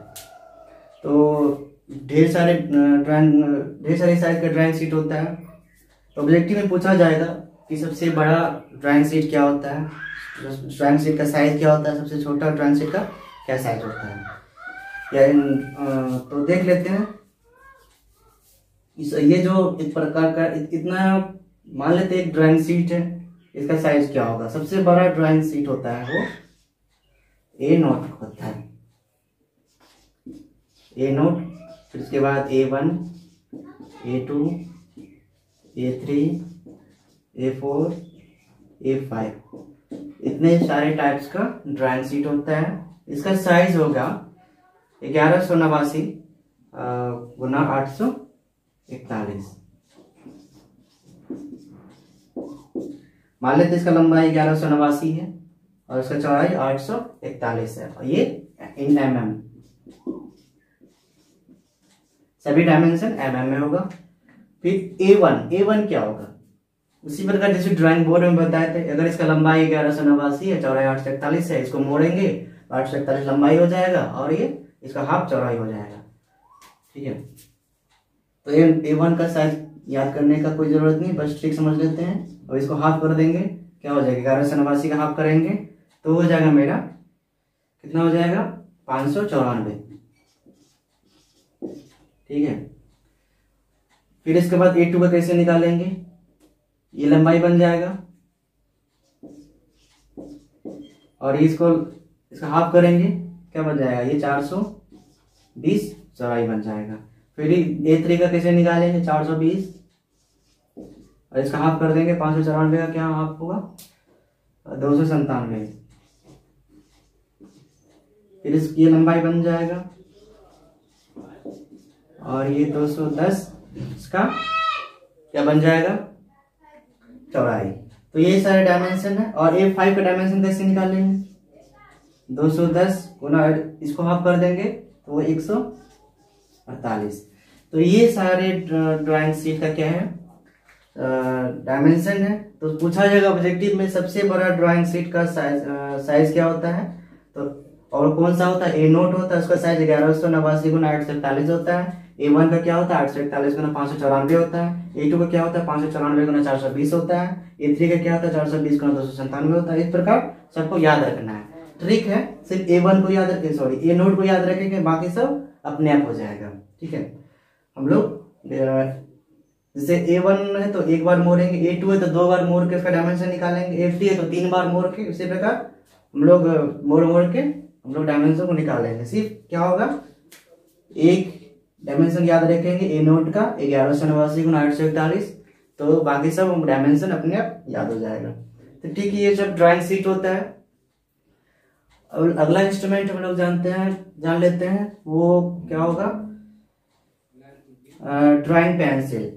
तो ढेर सारे साइज का ड्राइंग शीट होता है। तो ऑब्जेक्टिव में पूछा जाएगा कि सबसे बड़ा ड्राइंग शीट क्या होता है, ड्राइंग शीट का साइज क्या होता है, सबसे छोटा ड्राइंग शीट का क्या साइज होता है, तो देख लेते हैं। ये जो एक प्रकार का इतना मान लेते हैं एक ड्राइंग शीट है, इसका साइज क्या होगा? सबसे बड़ा ड्राइंग शीट होता है वो A0 होता है, A0। फिर उसके बाद A1, A2, A3, A4, A5, इतने सारे टाइप्स का ड्राइंग शीट होता है। इसका साइज होगा 1189 गुना 841। मान लेते इसका लंबाई 1189 है और इसका चौड़ाई 841 है, और ये इन mm, सभी डायमेंशन mm में होगा। फिर A1 क्या होगा? उसी प्रकार जैसे ड्राइंग बोर्ड में बताए थे, अगर इसका लंबाई 1189 है, चौड़ाई 841 है, इसको मोड़ेंगे 841 लंबाई हो जाएगा और ये इसका हाफ चौड़ाई हो जाएगा। ठीक है, तो A1 का साइज याद करने का कोई जरूरत नहीं, बस ट्रिक समझ लेते हैं। और इसको हाफ कर देंगे, क्या हो जाएगा? 1189 का हाफ करेंगे तो हो जाएगा मेरा कितना हो जाएगा? 594। ठीक है, फिर इसके बाद A2 का कैसे निकालेंगे? ये लंबाई बन जाएगा और इसका हाफ करेंगे, क्या बन जाएगा? ये 420 चौड़ाई बन जाएगा। फिर A3 का कैसे निकालेंगे? 420 और इसका हाफ कर देंगे, 594 का क्या हाफ होगा? 297। फिर ये लंबाई बन जाएगा और ये 210 इसका क्या बन जाएगा? चौड़ाई। तो ये सारे डायमेंशन है। और A5 का डायमेंशन कैसे निकालेंगे? 210 गुना इसको हाफ कर देंगे तो वो 148। तो ये सारे ड्राइंग शीट का क्या है? डायमेंशन है। तो पूछा जाएगा ऑब्जेक्टिव में सबसे बड़ा ड्राइंग शीट का साइज क्या होता है? तो और कौन सा होता है, ए नोट होता है, उसका साइज 1189 × 841 होता है। A1 का क्या होता है, 841 × 594 होता है। A2 का क्या होता है, 594 × 420 होता है। A3 का क्या होता है, 420 × 297 होता है। इस प्रकार सबको याद रखना है। ट्रिक है, सिर्फ A1 को याद रखें, सॉरी ए नोट को याद रखेंगे, बाकी सब अपने आप हो जाएगा। ठीक है, हम लोग जैसे A1 है तो एक बार मोड़ेंगे, A2 है तो 2 बार मोड़ के उसका डायमेंशन निकालेंगे, A3 है तो 3 बार मोड़ के, इसी प्रकार हम लोग मोड़ मोड़ के हम लोग डायमेंशन को निकालेंगे। सिर्फ क्या होगा, एक डायमेंशन याद रखेंगे ए नोट का 1189 × 841, तो बाकी सब डायमेंशन अपने आप याद हो जाएगा। तो ठीक है, ये सब ड्राइंग शीट होता है। अब अगला इंस्ट्रूमेंट हम लोग जान लेते हैं, वो क्या होगा, ड्राइंग पेंसिल।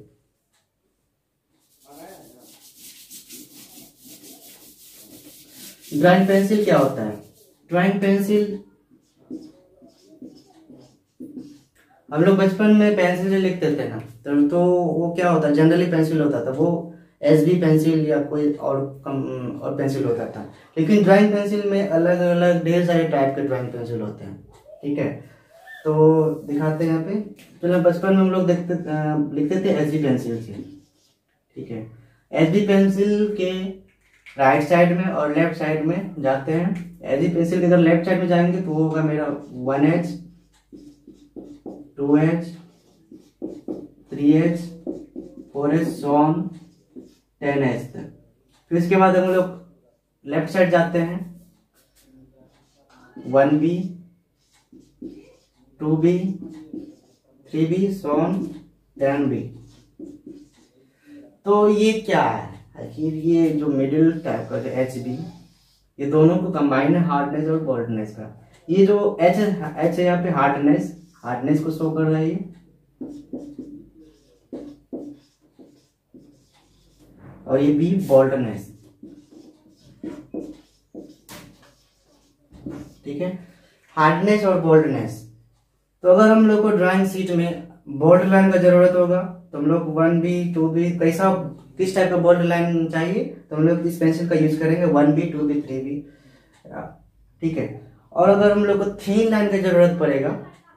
ड्राइंग पेंसिल क्या होता है, ड्राइंग पेंसिल हम लोग बचपन में पेंसिल से लिखते थे ना, तो वो क्या होता है, जनरली पेंसिल होता था, वो एसबी पेंसिल या कोई और पेंसिल होता था। लेकिन ड्राइंग पेंसिल में अलग अलग ढेर सारे टाइप के ड्राइंग पेंसिल होते हैं। ठीक है, तो दिखाते हैं यहाँ पे। तो बचपन में हम लोग लिखते थे एसबी पेंसिल से। ठीक है, एसबी पेंसिल के राइट साइड में और लेफ्ट साइड में जाते हैं। एसबी पेंसिल के अगर लेफ्ट साइड में जाएंगे तो वो होगा मेरा 1H 2H 3H 4H 10H तक। फिर इसके बाद हम लोग लेफ्ट साइड जाते हैं, 1B 2B 3B 10B। तो ये क्या है, आखिर ये जो मिडिल टाइप का जो HB, ये दोनों को कंबाइन है हार्डनेस और बोल्डनेस का। ये जो H है यहाँ पे हार्डनेस को शो कर रहा है, और ये B बोल्डनेस। ठीक है, हार्डनेस और बोल्डनेस। तो अगर हम लोग को ड्राइंग शीट में बोल्ड लाइन का जरूरत होगा तो हम लोग 1B 2B किस टाइप का बोल्ड लाइन चाहिए तो हम लोग इस पेंसिल का यूज करेंगे, 1B 2B 3B। ठीक है, और अगर हम लोग को थीन लाइन की जरूरत पड़ेगा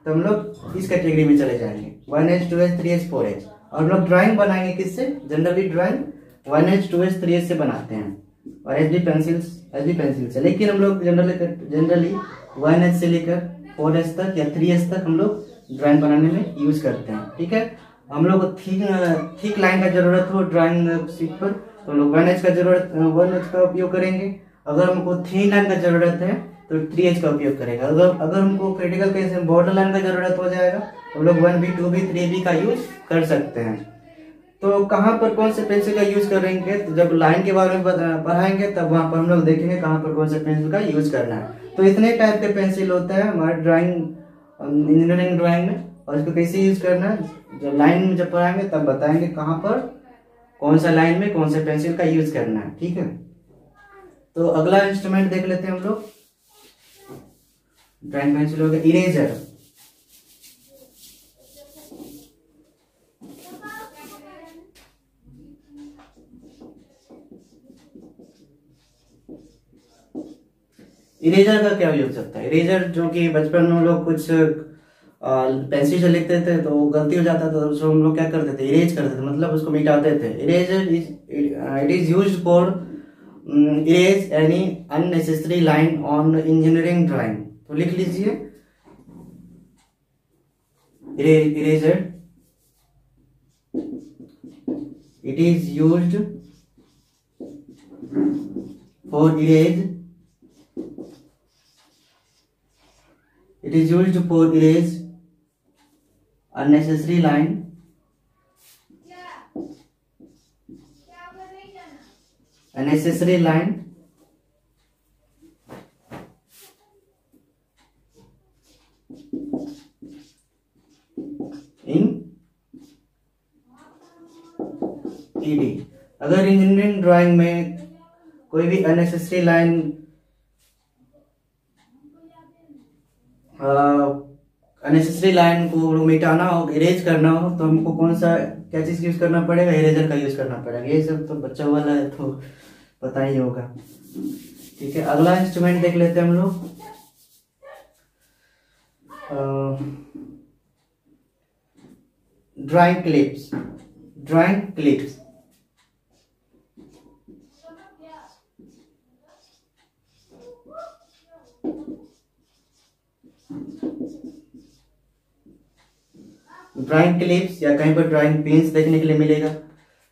तो हम लोग इस कैटेगरी में चले जाएंगे, 1H 2H 3H 4H। और हम लोग ड्राइंग बनाएंगे किससे, generally drawing 1H 2H 3H से बनाते हैं, और एसबी पेंसिल से। लेकिन हम लोग जनरली 1H से लेकर 4H तक या 3H तक हम लोग ड्राइंग बनाने में यूज करते हैं। ठीक है, हम लोग को थिक लाइन का जरूरत हो ड्राइंग शीट पर तो हम लोग 1H का उपयोग करेंगे। अगर हमको थिन लाइन का जरूरत है तो 3H का उपयोग करेंगे। अगर हमको क्रिटिकल केस में बॉर्डर लाइन का जरूरत हो जाएगा तो हम लोग 1B 2B 3B का यूज कर सकते हैं। तो कहाँ पर कौन से पेंसिल का यूज करेंगे, तो जब लाइन के बारे में पढ़ाएंगे तब वहां पर हम लोग देखेंगे कहाँ पर कौन से पेंसिल का यूज करना है। तो इतने टाइप के पेंसिल होते हैं हमारे इंजीनियरिंग ड्राइंग में, और इसको कैसे यूज करना है जब लाइन में जब पढ़ाएंगे तब बताएंगे कहाँ पर कौन सा लाइन में कौन से पेंसिल का यूज करना है। ठीक है, तो अगला इंस्ट्रूमेंट देख लेते हैं हम लोग। ड्राइंग पेंसिल हो गया इरेजर। इरेजर का क्या यूज होता है, इरेजर जो कि बचपन में हम लोग कुछ पेंसिल से लिखते थे तो गलती हो जाता था तो उसको हम लोग क्या करते थे, इरेज करते थे, मतलब उसको मिटाते थे। Eraser it is used for erase any unnecessary line on engineering drawing. तो लिख लीजिए eraser it is used for erase unnecessary line in ED। अगर इंजीनियरिंग ड्राइंग में कोई भी अननेसेसरी लाइन को मिटाना हो, इरेज करना हो तो हमको कौन सा क्या चीज यूज करना पड़ेगा, इरेजर का यूज करना पड़ेगा। ये सब तो बच्चा वाला है तो पता ही होगा। ठीक है, अगला इंस्ट्रूमेंट देख लेते हैं हम लोग, drawing clips, drawing clips. Drawing clips या कहीं पर ड्राइंग पिन्स देखने के लिए मिलेगा।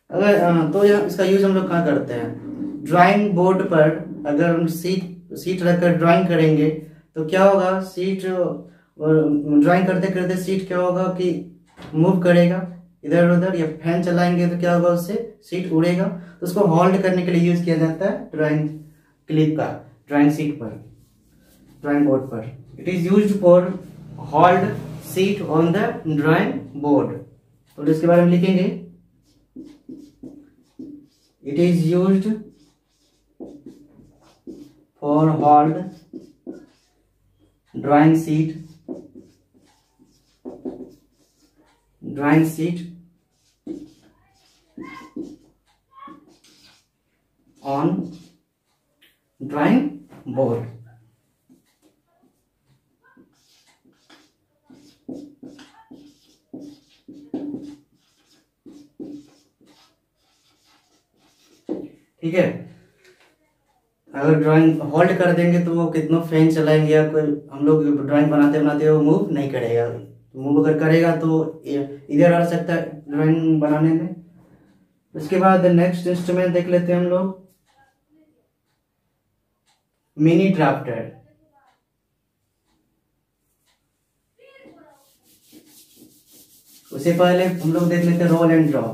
अगर तो यह इसका यूज हम लोग कहाँ करते हैं, ड्राइंग बोर्ड पर अगर हम सीट रखकर ड्राइंग करेंगे तो क्या होगा, सीट ड्राइंग करते करते सीट क्या होगा कि मूव करेगा इधर उधर, या फैन चलाएंगे तो क्या होगा, उससे सीट उड़ेगा। तो उसको होल्ड करने के लिए यूज किया जाता है ड्राइंग क्लिप का, ड्राइंग सीट पर, ड्राइंग बोर्ड पर। It is used for hold seat on the drawing board. तो इसके बारे में लिखेंगे, it is used for hold drawing sheet on drawing board. ठीक है, अगर ड्राइंग होल्ड कर देंगे तो वो कितना फैन चलाएंगे या कोई हम लोग ड्राइंग बनाते बनाते वो मूव नहीं करेगा। मूव अगर करेगा तो इधर आ सकता है ड्राइंग बनाने में। उसके बाद नेक्स्ट इंस्ट्रूमेंट देख लेते हैं हम लोग, मिनी ड्राफ्टर। उससे पहले हम लोग देख लेते हैं roll and draw.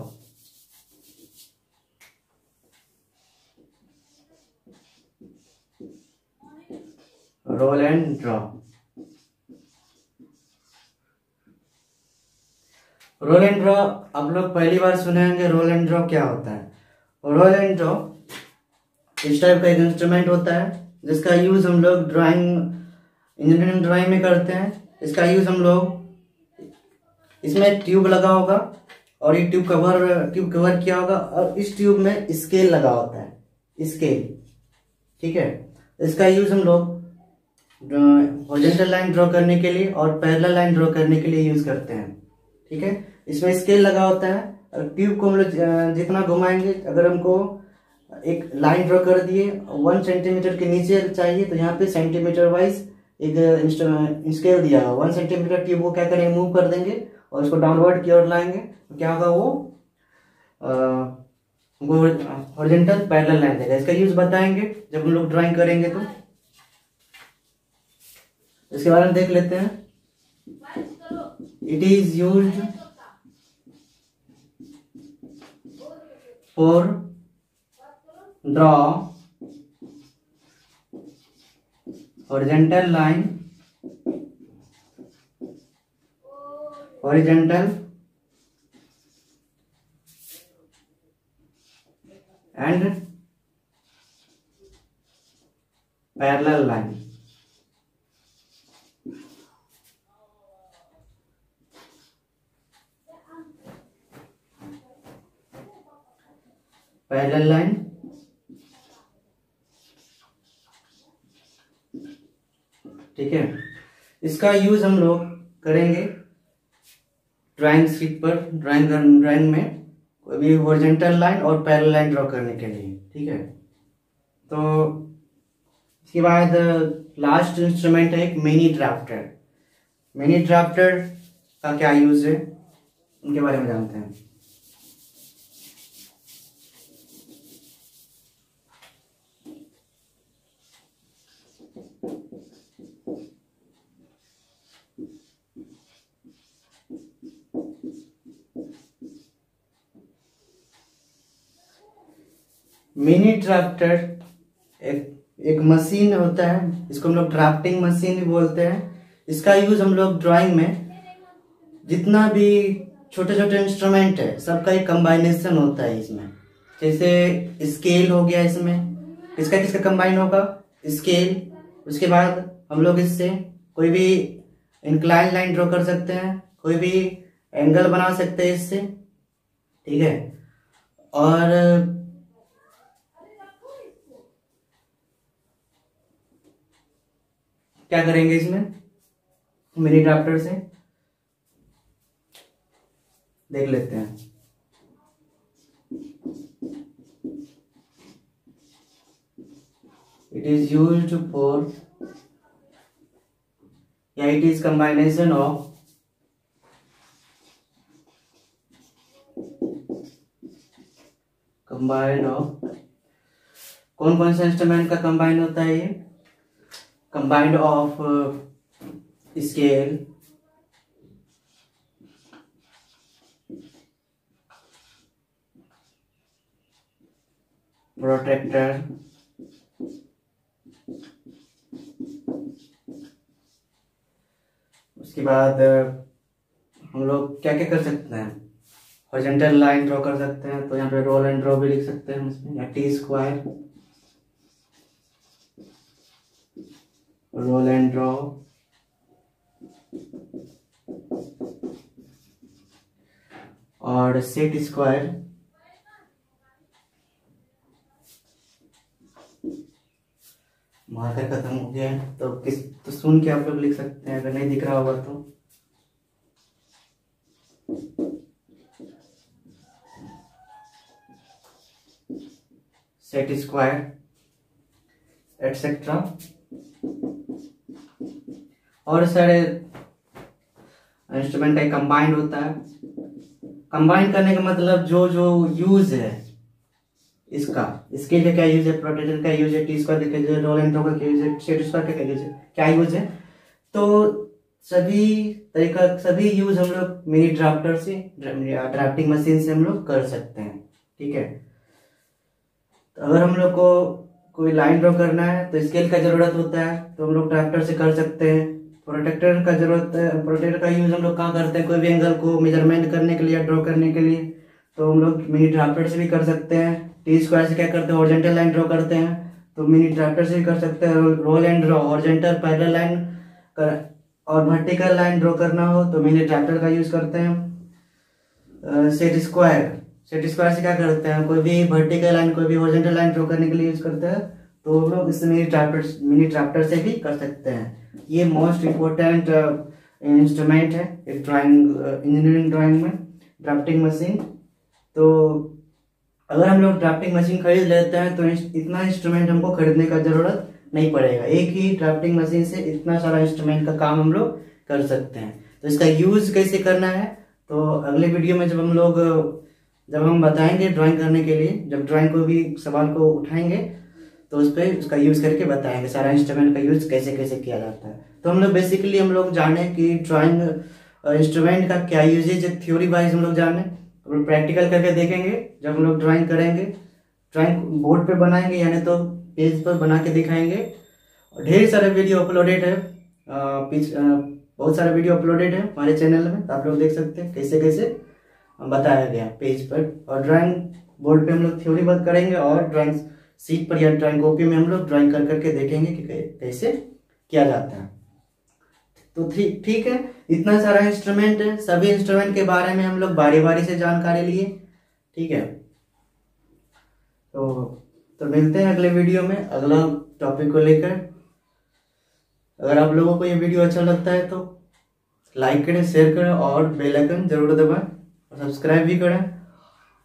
Roll and draw, roll and draw आप लोग पहली बार सुने होंगे। रोल एंड ड्रॉ क्या होता है? रोल एंड ड्रॉ इस टाइप का एक इंस्ट्रूमेंट होता है जिसका यूज हम लोग ड्राइंग, इंजीनियरिंग ड्राइंग में करते हैं। इसका यूज हम लोग, इसमें ट्यूब लगा होगा और ये ट्यूब कवर किया होगा और इस ट्यूब में स्केल लगा होता है, स्केल। ठीक है, इसका यूज हम लोग हॉरिजॉन्टल लाइन ड्रॉ करने के लिए और पैरेलल लाइन ड्रॉ करने के लिए यूज करते हैं। ठीक है, इसमें स्केल लगा होता है और ट्यूब को हम लोग जितना घुमाएंगे, अगर हमको एक लाइन ड्रॉ कर दिए 1 सेंटीमीटर के नीचे चाहिए तो यहाँ पे सेंटीमीटर वाइज एक स्केल दिया होगा। 1 सेंटीमीटर ट्यूब को क्या करेंगे, मूव कर देंगे और उसको डाउनवर्ड की ओर लाएंगे तो क्या होगा, वो हॉरिजॉन्टल पैरेलल लाइन देगा। इसका यूज बताएंगे जब हम लोग ड्राइंग करेंगे। तो इसके बारे में देख लेते हैं। It is used for draw horizontal line, horizontal and parallel line. Parallel line ठीक है, इसका यूज हम लोग करेंगे ड्राइंग शीट पर, ड्राइंग में कोई भी हॉरिजॉन्टल लाइन और पैरेलल लाइन ड्रॉ करने के लिए। ठीक है, तो इसके बाद लास्ट इंस्ट्रूमेंट है एक मिनी ड्राफ्टर। मिनी ड्राफ्टर का क्या यूज है उनके बारे में जानते हैं। मिनी ड्राफ्टर एक मशीन होता है, इसको हम लोग ड्राफ्टिंग मशीन भी बोलते हैं। इसका यूज हम लोग ड्राइंग में जितना भी छोटे छोटे इंस्ट्रूमेंट है सबका एक कंबाइनेशन होता है इसमें। जैसे स्केल हो गया, इसमें किसका किसका कंबाइन होगा, स्केल। उसके बाद हम लोग इससे कोई भी इंक्लाइन लाइन ड्रॉ कर सकते हैं, कोई भी एंगल बना सकते हैं इससे। ठीक है, और क्या करेंगे इसमें, मिनी ड्राफ्टर से देख लेते हैं। इट इज यूज्ड फॉर, या इट इज कम्बाइनेशन ऑफ कौन कौन सा इंस्ट्रूमेंट का कंबाइन होता है ये? कंबाइंड ऑफ स्केल, प्रोट्रैक्टर, उसके बाद हम लोग क्या क्या कर सकते हैं? हॉरिजॉन्टल लाइन ड्रॉ कर सकते हैं, तो यहाँ पे रोल एंड ड्रॉ भी लिख सकते हैं हम इसमें, या T square, roll and draw, और सेट स्क्वायर। मार्कर खत्म हो गया है, तो सुन के आप लोग लिख सकते हैं, अगर नहीं दिख रहा होगा तो। सेट स्क्वायर एटसेट्रा, और सारे इंस्ट्रूमेंट का कंबाइंड होता है। कंबाइन करने का मतलब जो जो यूज है इसका, स्केल का क्या यूज है, प्रोट्रैक्टर का यूज है, टी स्क्वायर का क्या यूज है, रोल एंड ड्रॉ का क्या यूज है, सेट स्क्वायर का क्या यूज है, तो सभी यूज हम लोग मिनी ड्राफ्टर से, ड्राफ्टिंग मशीन से हम लोग कर सकते हैं। ठीक है, तो अगर हम लोग को कोई लाइन ड्रॉ करना है तो स्केल का जरूरत होता है, तो हम लोग ड्राफ्टर से कर सकते हैं। प्रोट्रैक्टर का जरूरत है, प्रोट्रैक्टर का यूज हम लोग कहाँ करते हैं? कोई भी एंगल को मेजरमेंट करने के लिए या ड्रॉ करने के लिए, तो हम लोग मिनी ड्राफ्टर से भी कर सकते हैं। टी स्क्वायर से क्या करते हैं? हॉरिजॉन्टल लाइन ड्रॉ करते हैं, तो मिनी ड्राफ्टर से भी कर सकते हैं। Roll and draw, horizontal parallel line और वर्टिकल लाइन ड्रॉ करना हो तो मिनी ड्राफ्टर का यूज करते हैं। सेट स्क्वायर से क्या करते हैं? कोई भी वर्टिकल लाइन, कोई भी हॉरिजॉन्टल लाइन ड्रॉ करने के लिए यूज करते हैं, तो हम लोग इस मिनी ड्राफ्टर से भी कर सकते हैं। ये मोस्ट इम्पोर्टेंट इंस्ट्रूमेंट है एक इंजीनियरिंग ड्राइंग में, ड्राफ्टिंग मशीन। तो अगर हम लोग ड्राफ्टिंग मशीन खरीद लेते हैं तो इतना इंस्ट्रूमेंट हमको खरीदने का जरूरत नहीं पड़ेगा। एक ही ड्राफ्टिंग मशीन से इतना सारा इंस्ट्रूमेंट का काम हम लोग कर सकते हैं। तो इसका यूज कैसे करना है तो अगले वीडियो में जब हम बताएंगे ड्राइंग करने के लिए, जब ड्राइंग को भी सवाल को उठाएंगे तो उस पर उसका यूज करके बताएंगे सारा इंस्ट्रूमेंट का यूज कैसे कैसे किया जाता है। तो हम लोग जाने कि ड्राइंग इंस्ट्रूमेंट का क्या यूजेज है, थ्योरी वाइज हम लोग जाने, प्रैक्टिकल करके देखेंगे। जब हम लोग ड्राइंग करेंगे, ड्राइंग बोर्ड पे बनाएंगे यानी तो पेज पर बना के दिखाएंगे। ढेर सारे वीडियो अपलोडेड है, बहुत सारे वीडियो अपलोडेड है हमारे चैनल में, तो आप लोग देख सकते हैं कैसे कैसे बताया गया पेज पर। और ड्राइंग बोर्ड पे हम लोग थ्योरी वर्क करेंगे और ड्राइंग शीट पर या ड्राइंग कॉपी में हम लोग ड्राइंग कर करके देखेंगे कि कैसे किया जाता है। तो ठीक है, इतना सारा इंस्ट्रूमेंट है, सभी इंस्ट्रूमेंट के बारे में हम लोग बारी बारी से जानकारी लिए। ठीक है, तो मिलते हैं अगले वीडियो में अगला टॉपिक को लेकर। अगर आप लोगों को ये वीडियो अच्छा लगता है तो लाइक करें, शेयर करें और बेल आइकन जरूर दबाएं और सब्सक्राइब भी करें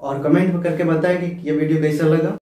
और कमेंट करके बताएं कि ये वीडियो कैसा लगा।